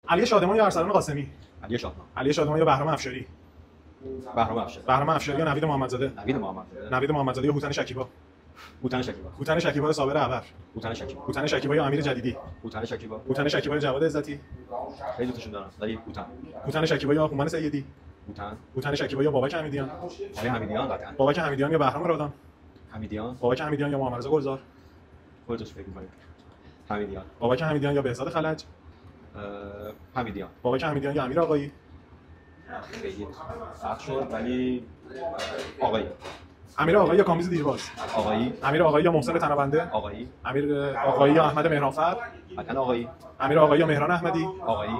علی شادمان یا ارسلان قاسمی؟ علی شادمان. علی شادمان یا بهرام افشاری؟ بهرام افشاری. بهرام افشاری یا نوید محمدزاده؟ نوید محمدزاده. نوید محمدزاده یا هوتن شکیبا؟ هوتن شکیبا. هوتن شکیبا یا صابر اعور؟ هوتن شکیبا. هوتن شکیبا یا امیر جدیدی؟ هوتن شکیبا. هوتن شکیبا یا جواد عزتی؟ خیلی دوستشون دارم ولی هوتن. هوتن شکیبا یا هومن سیدی؟ هوتن. هوتن شکیبا یا بابک حمیدیان؟ آقای حمیدیان قطعا. بابک حمیدیان یا بهرام رادان؟ حمیدیان. بابک حمیدیان یا محمد رضا گلزار؟ خودتوش فکر می‌کنید. حمیدیان. بابک حمیدیان یا بهزاد خلج؟ حمیدیان. بابک حمیدیان یا امیر آقایی؟ خیلی سخت شد ولی آقایی. امیر آقایی یا کامیز دیرباز؟ آقایی. امیر آقایی یا محسن تنابنده؟ آقایی. امیر آقایی یا احمد مهرانفر؟ قطعا آقایی. امیر آقایی یا مهران احمدی؟ آقایی.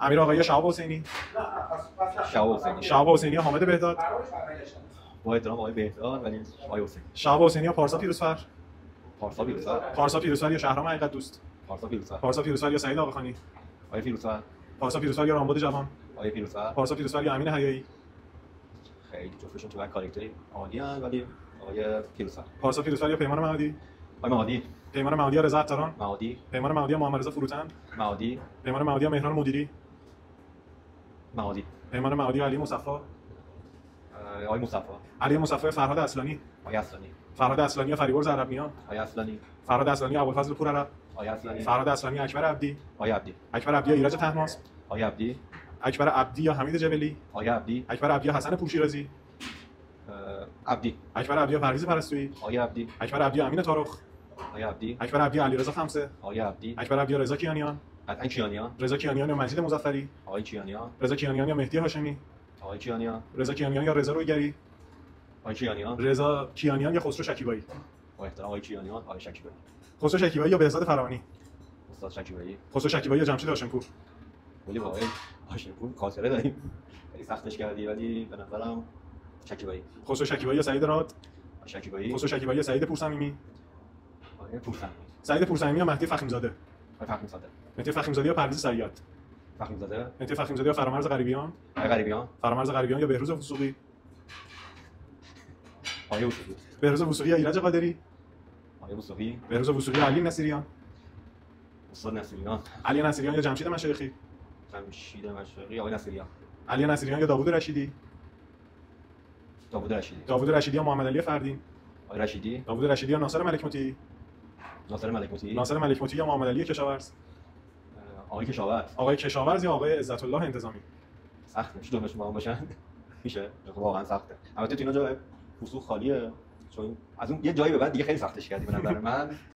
امیر آقایی یا شهاب حسینی؟ شهاب حسینی. شهاب حسینی یا حامد بهداد؟ با احترام آقای بهداد ولی آقای حسینی. شهاب حسینی یا پارسا پیروزفر؟ پارسا پیروزفر. پارسا پیروزفر یا شهرام حقیقت دوست؟ پارسا پیروزفر. پارسا پیروزفر یا سعید آقاخانی؟ آقای پیروزفر. پارسا پیروزفر یا رامبد جوان؟ آقای پیروزفر. پارسا پیروزفر یا امین حیایی؟ خیلی جفتشون تو کاراکتری عالی ان ولی آقای پیروزفر. پارسا پیروزفر یا پیمان مهدی؟ آقای مهدی. پیمان مهدی یا رضا عطاران؟ مهدی. پیمان مهدی یا محمد رضا فروتن؟ مهدی. پیمان مهدی یا مهران مدیری؟ مهدی. پیمان مهدی یا علی مصطفی؟ آقای مصطفی. علی مصطفی فرهاد اصلانی؟ آقای اصلانی. فرهاد اصلانی یا فریبرز عربیان؟ آقای اصلانی. فرهاد اصلانی یا ابوالفضل پورعرب؟ آقای اصلانی. فرهاد اصلانی اکبر عبدی؟ آقای عبدی. اکبر عبدی یا ایرج طهماسب؟ آقای عبدی. اکبر عبدی یا حمید جبلی؟ آقای عبدی. اکبر عبدی یا حسن پورشیرازی؟ عبدی. اکبر عبدی یا پرویز پرستویی؟ آقای عبدی. اکبر عبدی یا امین طارق؟ آقای عبدی. اکبر عبدی یا علیرضا خمسه؟ آقای عبدی. اکبر عبدی یا رضا کیانیان؟ قطعا کیانیان. رضا کیانیان یا مجید مظفری؟ آقای کیانیان. رضا کیانیان یا مهدی هاشمی؟ آقای کیانیان. رضا کیانیان یا رضا رویگری؟ آقای کیانیان. رضا کیانیان یا خسرو شکیبایی؟ با احترام آقای کیانیان. آقای شکیبایی. خسرو شکیبایی یا بهزاد فرانی؟ استاد شکیبایی. خسرو شکیبایی یا جمشید هاشمپور؟ ولی با آقای هاشمپور خاطره داریم. خیلی سختش کردی ولی به نظرم شکیبایی. خسرو شکیبایی یا سعید راد؟ شکیبایی. خسرو شکیبایی یا سعید پورصمیمی؟ آقای پورصمیمی. سعید پورصمیمی یا مهدی فخیمزاده؟ آقای فخری‌زاده. مهدی فخیمزاده یا پرویز صیاد؟ فخری‌زاده. مهدی فخیمزاده یا فرامرز غریبیان؟ آقای غریبیان. فرامرز غریبیان یا بهروز وثوقی؟ آقای وثوقی. بهروز وثوقی یا ایرج قادری؟ آقای وثوقی. بهروز وثوقی یا علی نصیریان؟ استاد نصیریان. علی نصیریان یا جمشید مشایخی؟ جمشید مشایخی. آقای نصیریان. علی نصیریان یا داوود رشیدی؟ داوود رشیدی. داوود رشیدی یا محمد علی فردین؟ آقای رشیدی. داوود رشیدی یا ناصر ملک مطیعی؟ ناصر ملک مطیعی. ناصر ملک مطیعی یا محمد علی کشاورز؟ آقای کشاورز. آقای کشاورز یا آقای عزت الله انتظامی؟ سخته میشه دومشون با هم باشن. میشه واقعا سخته. البته تو اینا جای وثوق خالیه چون از اون یه جایی به بعد دیگه خیلی سختش کردی به نظر من.